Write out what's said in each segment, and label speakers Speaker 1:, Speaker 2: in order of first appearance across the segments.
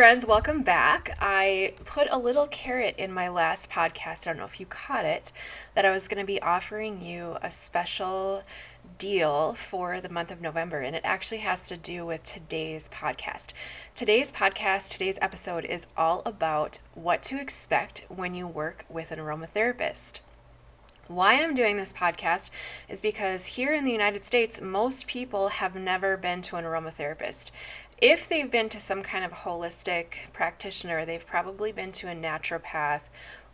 Speaker 1: Friends, welcome back. I put a little carrot in my last podcast. I don't know if you caught it, that I was going to be offering you a special deal for the month of November, and it actually has to do with today's podcast. Today's episode is all about what to expect when you work with an aromatherapist. Why I'm doing this podcast is because here in the United States, most people have never been to an aromatherapist. If they've been to some kind of holistic practitioner, they've probably been to a naturopath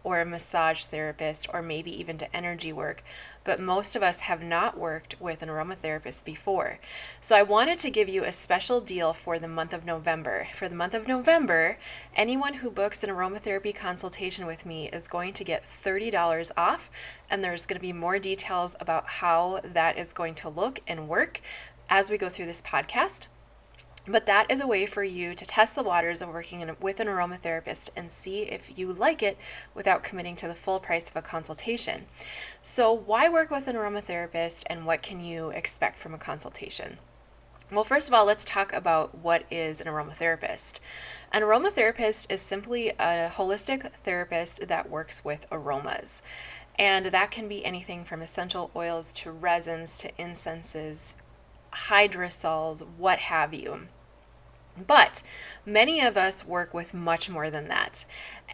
Speaker 1: or a massage therapist or maybe even to energy work, but most of us have not worked with an aromatherapist before. So I wanted to give you a special deal for the month of November. For the month of November, anyone who books an aromatherapy consultation with me is going to get $30 off, and there's going to be more details about how that is going to look and work as we go through this podcast. But that is a way for you to test the waters of working with an aromatherapist and see if you like it without committing to the full price of a consultation. So why work with an aromatherapist and what can you expect from a consultation? Well, first of all, let's talk about what is an aromatherapist. An aromatherapist is simply a holistic therapist that works with aromas. And that can be anything from essential oils to resins to incenses, hydrosols, what have you. But many of us work with much more than that.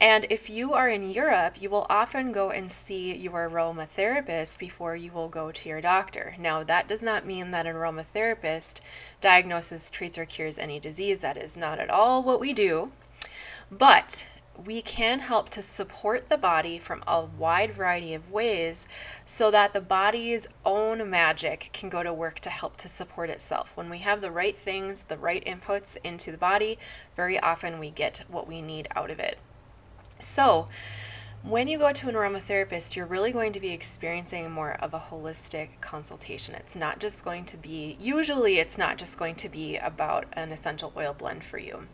Speaker 1: And if you are in Europe, you will often go and see your aromatherapist before you will go to your doctor. Now, that does not mean that an aromatherapist diagnoses, treats, or cures any disease. That is not at all what we do. But we can help to support the body from a wide variety of ways so that the body's own magic can go to work to help to support itself. When we have the right things, the right inputs into the body, very often we get what we need out of it. So when you go to an aromatherapist, you're really going to be experiencing more of a holistic consultation. It's not just going to be about an essential oil blend for you.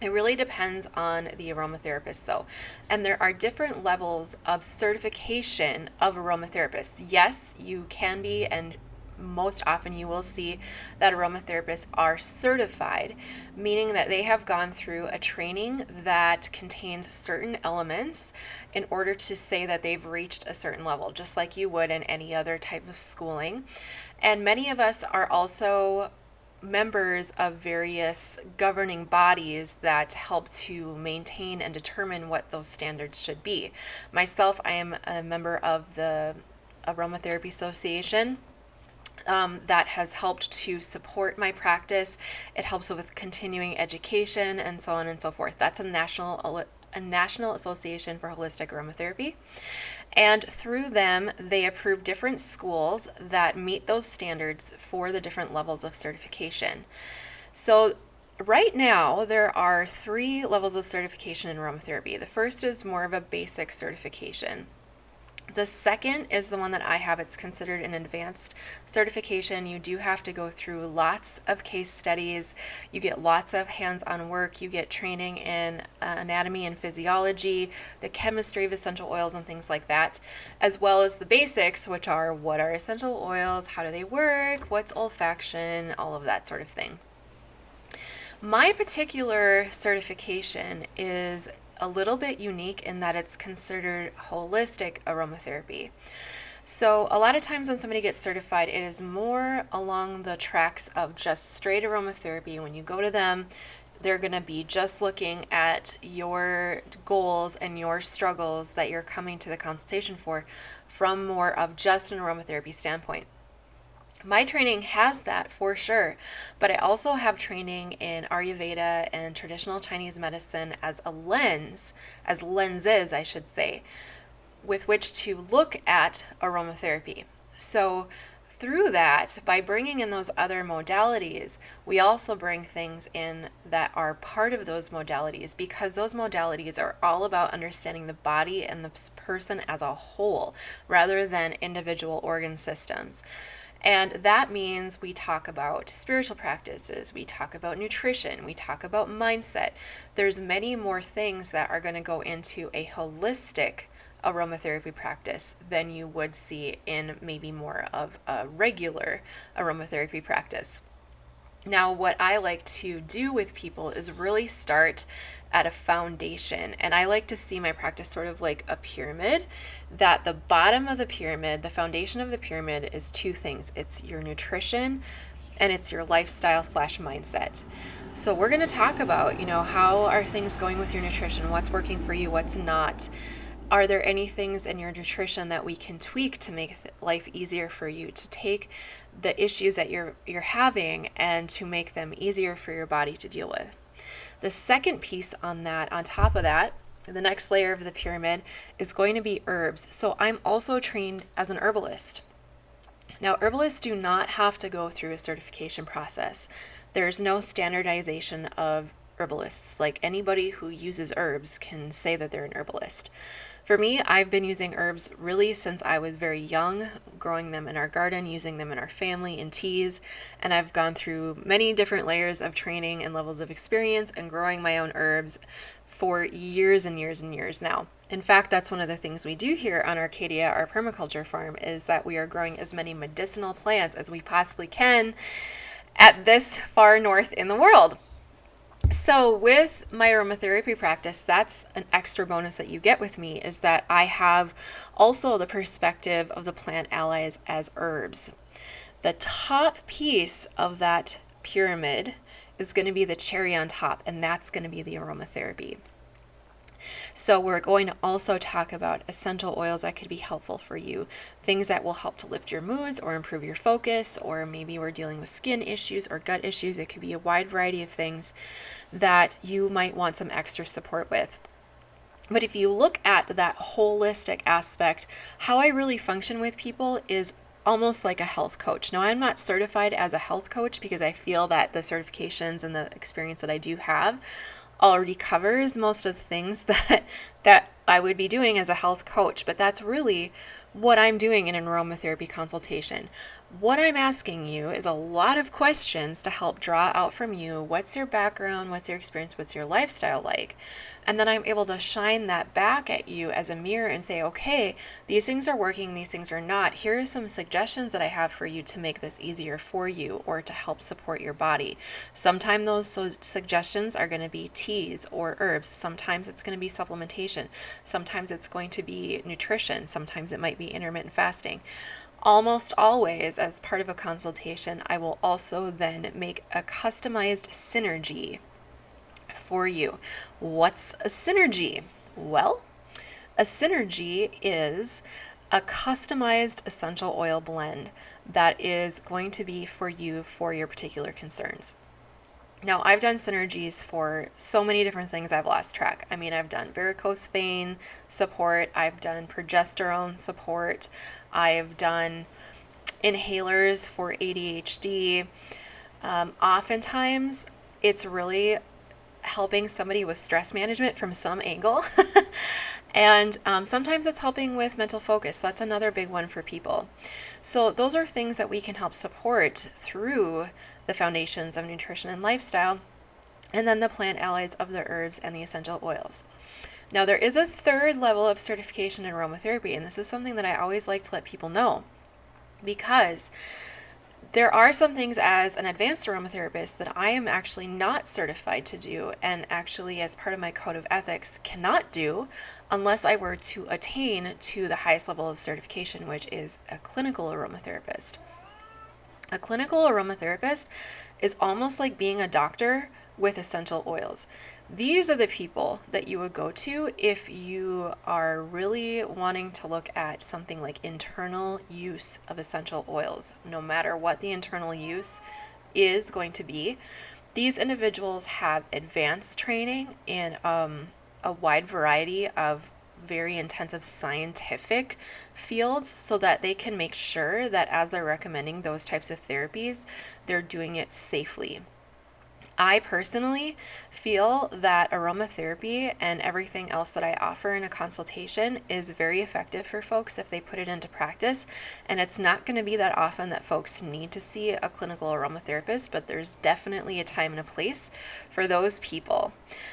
Speaker 1: It really depends on the aromatherapist, though. And there are different levels of certification of aromatherapists. Yes, you can be, and most often you will see that aromatherapists are certified, meaning that they have gone through a training that contains certain elements in order to say that they've reached a certain level, just like you would in any other type of schooling. And many of us are also members of various governing bodies that help to maintain and determine what those standards should be. Myself, I am a member of the Aromatherapy Association. That has helped to support my practice. It helps with continuing education and so on and so forth. That's a National Association for Holistic Aromatherapy. And through them, they approve different schools that meet those standards for the different levels of certification. So right now, there are 3 levels of certification in aromatherapy. The first is more of a basic certification. The second is the one that I have. It's considered an advanced certification. You do have to go through lots of case studies. You get lots of hands-on work. You get training in anatomy and physiology, the chemistry of essential oils and things like that, as well as the basics, which are what are essential oils, how do they work, what's olfaction, all of that sort of thing. My particular certification is a little bit unique in that it's considered holistic aromatherapy. So a lot of times when somebody gets certified, it is more along the tracks of just straight aromatherapy. When you go to them, they're going to be just looking at your goals and your struggles that you're coming to the consultation for from more of just an aromatherapy standpoint. My training has that for sure, but I also have training in Ayurveda and traditional Chinese medicine as lenses, I should say, with which to look at aromatherapy. So through that, by bringing in those other modalities, we also bring things in that are part of those modalities, because those modalities are all about understanding the body and the person as a whole rather than individual organ systems. And that means we talk about spiritual practices, we talk about nutrition, we talk about mindset. There's many more things that are going to go into a holistic aromatherapy practice than you would see in maybe more of a regular aromatherapy practice. Now, what I like to do with people is really start at a foundation. And I like to see my practice sort of like a pyramid, that the bottom of the pyramid, the foundation of the pyramid, is two things: it's your nutrition and it's your lifestyle slash mindset. So we're going to talk about, how are things going with your nutrition? What's working for you? What's not? Are there any things in your nutrition that we can tweak to make life easier for you, to take the issues that you're having and to make them easier for your body to deal with? The second piece on that, on top of that, the next layer of the pyramid is going to be herbs. So I'm also trained as an herbalist. Now, herbalists do not have to go through a certification process. There's no standardization of herbalists. Like, anybody who uses herbs can say that they're an herbalist. For me, I've been using herbs really since I was very young, growing them in our garden, using them in our family in teas, and I've gone through many different layers of training and levels of experience and growing my own herbs for years and years and years now. In fact, that's one of the things we do here on Arcadia, our permaculture farm, is that we are growing as many medicinal plants as we possibly can at this far north in the world. So with my aromatherapy practice, that's an extra bonus that you get with me, is that I have also the perspective of the plant allies as herbs. The top piece of that pyramid is going to be the cherry on top, and that's going to be the aromatherapy. So we're going to also talk about essential oils that could be helpful for you, things that will help to lift your moods or improve your focus, or maybe we're dealing with skin issues or gut issues. It could be a wide variety of things that you might want some extra support with. But if you look at that holistic aspect, how I really function with people is almost like a health coach. Now, I'm not certified as a health coach because I feel that the certifications and the experience that I do have already covers most of the things that I would be doing as a health coach, but that's really what I'm doing in an aromatherapy consultation. What I'm asking you is a lot of questions to help draw out from you what's your background, what's your experience, what's your lifestyle like. And then I'm able to shine that back at you as a mirror and say, okay, these things are working, these things are not. Here are some suggestions that I have for you to make this easier for you or to help support your body. Sometimes those suggestions are going to be teas or herbs. Sometimes it's going to be supplementation. Sometimes it's going to be nutrition. Sometimes it might be intermittent fasting. Almost always, as part of a consultation, I will also then make a customized synergy for you. What's a synergy? Well, a synergy is a customized essential oil blend that is going to be for you for your particular concerns. Now, I've done synergies for so many different things I've lost track. I mean, I've done varicose vein support, I've done progesterone support, I've done inhalers for ADHD. Oftentimes, it's really helping somebody with stress management from some angle. And sometimes it's helping with mental focus. That's another big one for people. So those are things that we can help support through the foundations of nutrition and lifestyle, and then the plant allies of the herbs and the essential oils. Now, there is a third level of certification in aromatherapy, and this is something that I always like to let people know, because there are some things as an advanced aromatherapist that I am actually not certified to do, and actually as part of my code of ethics cannot do unless I were to attain to the highest level of certification, which is a clinical aromatherapist. A clinical aromatherapist is almost like being a doctor with essential oils. These are the people that you would go to if you are really wanting to look at something like internal use of essential oils, no matter what the internal use is going to be. These individuals have advanced training in a wide variety of very intensive scientific fields so that they can make sure that as they're recommending those types of therapies, they're doing it safely. I personally feel that aromatherapy and everything else that I offer in a consultation is very effective for folks if they put it into practice. And it's not going to be that often that folks need to see a clinical aromatherapist, but there's definitely a time and a place for those people.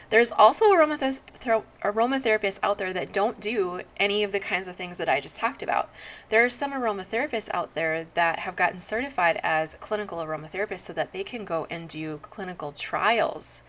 Speaker 1: There's also aromatherapists out there that don't do any of the kinds of things that I just talked about. There are some aromatherapists out there that have gotten certified as clinical aromatherapists so that they can go and do clinical trials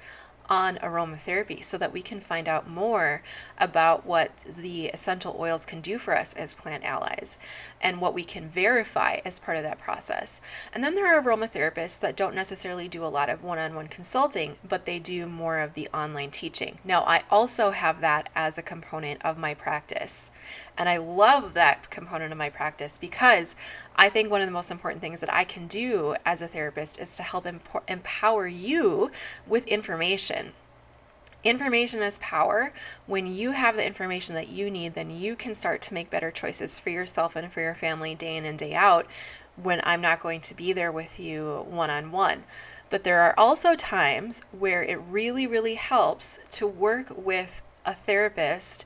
Speaker 1: on aromatherapy so that we can find out more about what the essential oils can do for us as plant allies and what we can verify as part of that process. And then there are aromatherapists that don't necessarily do a lot of one-on-one consulting, but they do more of the online teaching. Now, I also have that as a component of my practice. And I love that component of my practice because I think one of the most important things that I can do as a therapist is to help empower you with information. Information is power. When you have the information that you need, then you can start to make better choices for yourself and for your family day in and day out when I'm not going to be there with you one-on-one. But there are also times where it really, really helps to work with a therapist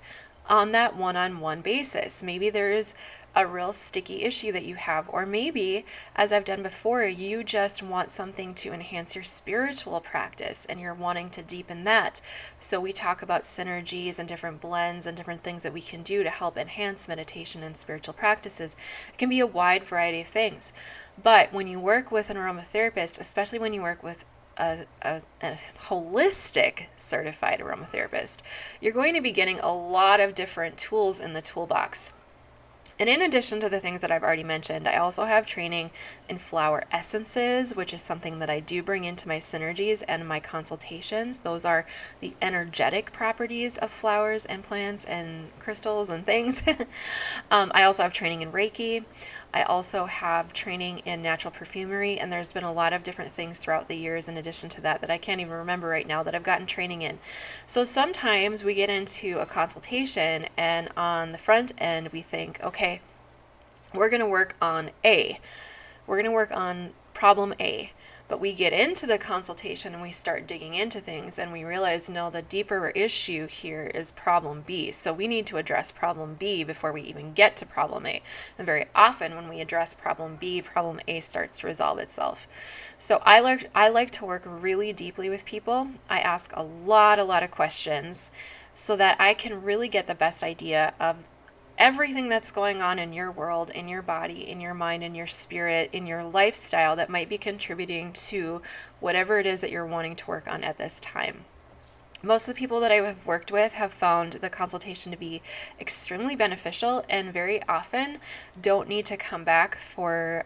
Speaker 1: on that one-on-one basis. Maybe there's a real sticky issue that you have, or maybe, as I've done before, you just want something to enhance your spiritual practice and you're wanting to deepen that. So we talk about synergies and different blends and different things that we can do to help enhance meditation and spiritual practices. It can be a wide variety of things. But when you work with an aromatherapist, especially when you work with a holistic certified aromatherapist, you're going to be getting a lot of different tools in the toolbox. And in addition to the things that I've already mentioned, I also have training in flower essences, which is something that I do bring into my synergies and my consultations. Those are the energetic properties of flowers and plants and crystals and things. I also have training in Reiki. I also have training in natural perfumery, and there's been a lot of different things throughout the years in addition to that I can't even remember right now that I've gotten training in. So sometimes we get into a consultation and on the front end we think, okay, we're going to work on A. We're going to work on problem A. But we get into the consultation and we start digging into things and we realize, no, the deeper issue here is problem B. So we need to address problem B before we even get to problem A. And very often when we address problem B, problem A starts to resolve itself. So I like to work really deeply with people. I ask a lot of questions so that I can really get the best idea of everything that's going on in your world, in your body, in your mind, in your spirit, in your lifestyle that might be contributing to whatever it is that you're wanting to work on at this time. Most of the people that I have worked with have found the consultation to be extremely beneficial and very often don't need to come back for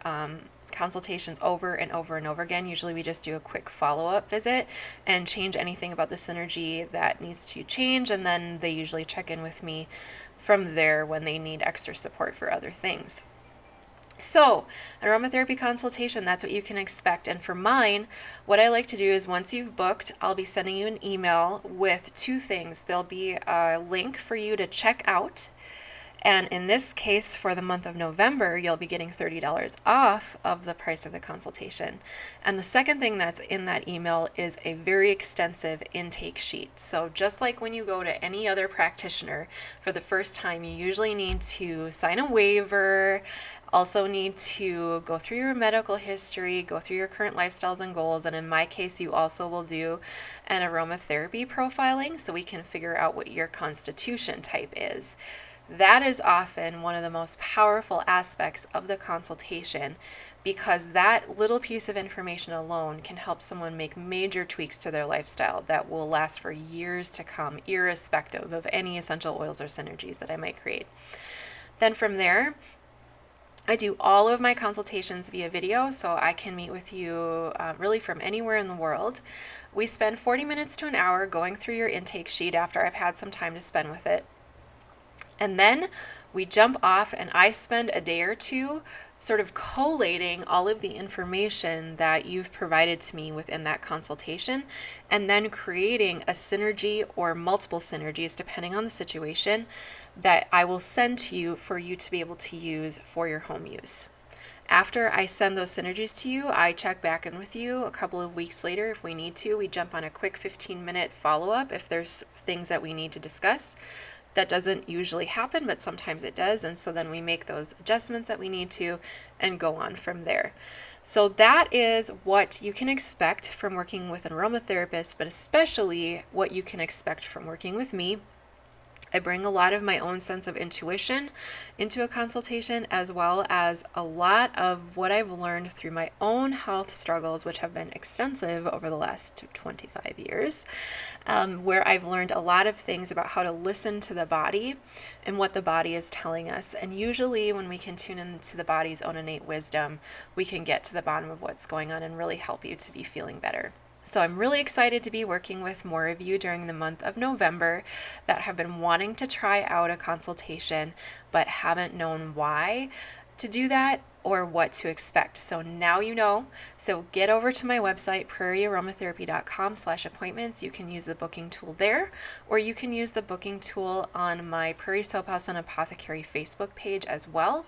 Speaker 1: consultations over and over and over again. Usually we just do a quick follow-up visit and change anything about the synergy that needs to change, and then they usually check in with me from there when they need extra support for other things. So, an aromatherapy consultation, that's what you can expect. And for mine, what I like to do is once you've booked, I'll be sending you an email with two things. There'll be a link for you to check out. And in this case, for the month of November, you'll be getting $30 off of the price of the consultation. And the second thing that's in that email is a very extensive intake sheet. So just like when you go to any other practitioner for the first time, you usually need to sign a waiver, also need to go through your medical history, go through your current lifestyles and goals. And in my case, you also will do an aromatherapy profiling so we can figure out what your constitution type is. That is often one of the most powerful aspects of the consultation because that little piece of information alone can help someone make major tweaks to their lifestyle that will last for years to come, irrespective of any essential oils or synergies that I might create. Then from there, I do all of my consultations via video, so I can meet with you really from anywhere in the world. We spend 40 minutes to an hour going through your intake sheet after I've had some time to spend with it. And then we jump off and I spend a day or two sort of collating all of the information that you've provided to me within that consultation and then creating a synergy or multiple synergies depending on the situation that I will send to you for you to be able to use for your home use. After I send those synergies to you, I check back in with you a couple of weeks later if we need to. We jump on a quick 15-minute follow-up if there's things that we need to discuss. That doesn't usually happen, but sometimes it does. And so then we make those adjustments that we need to and go on from there. So that is what you can expect from working with an aromatherapist, but especially what you can expect from working with me. I bring a lot of my own sense of intuition into a consultation, as well as a lot of what I've learned through my own health struggles, which have been extensive over the last 25 years, where I've learned a lot of things about how to listen to the body and what the body is telling us. And usually when we can tune into the body's own innate wisdom, we can get to the bottom of what's going on and really help you to be feeling better. So I'm really excited to be working with more of you during the month of November that have been wanting to try out a consultation but haven't known why to do that or what to expect. So now you know. So get over to my website, prairiearomatherapy.com/appointments. You can use the booking tool there, or you can use the booking tool on my Prairie Soap House and Apothecary Facebook page as well.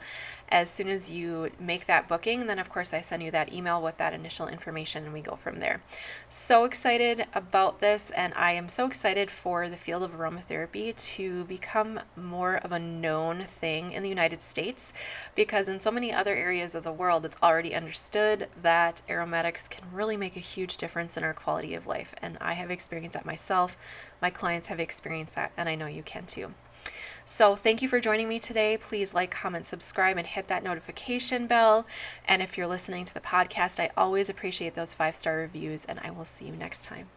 Speaker 1: As soon as you make that booking, then of course I send you that email with that initial information and we go from there. So excited about this, and I am so excited for the field of aromatherapy to become more of a known thing in the United States, because in so many other areas of the world it's already understood that aromatics can really make a huge difference in our quality of life. And I have experienced that myself, my clients have experienced that, and I know you can too. So thank you for joining me today. Please like, comment, subscribe, and hit that notification bell. And if you're listening to the podcast, I always appreciate those 5-star reviews, and I will see you next time.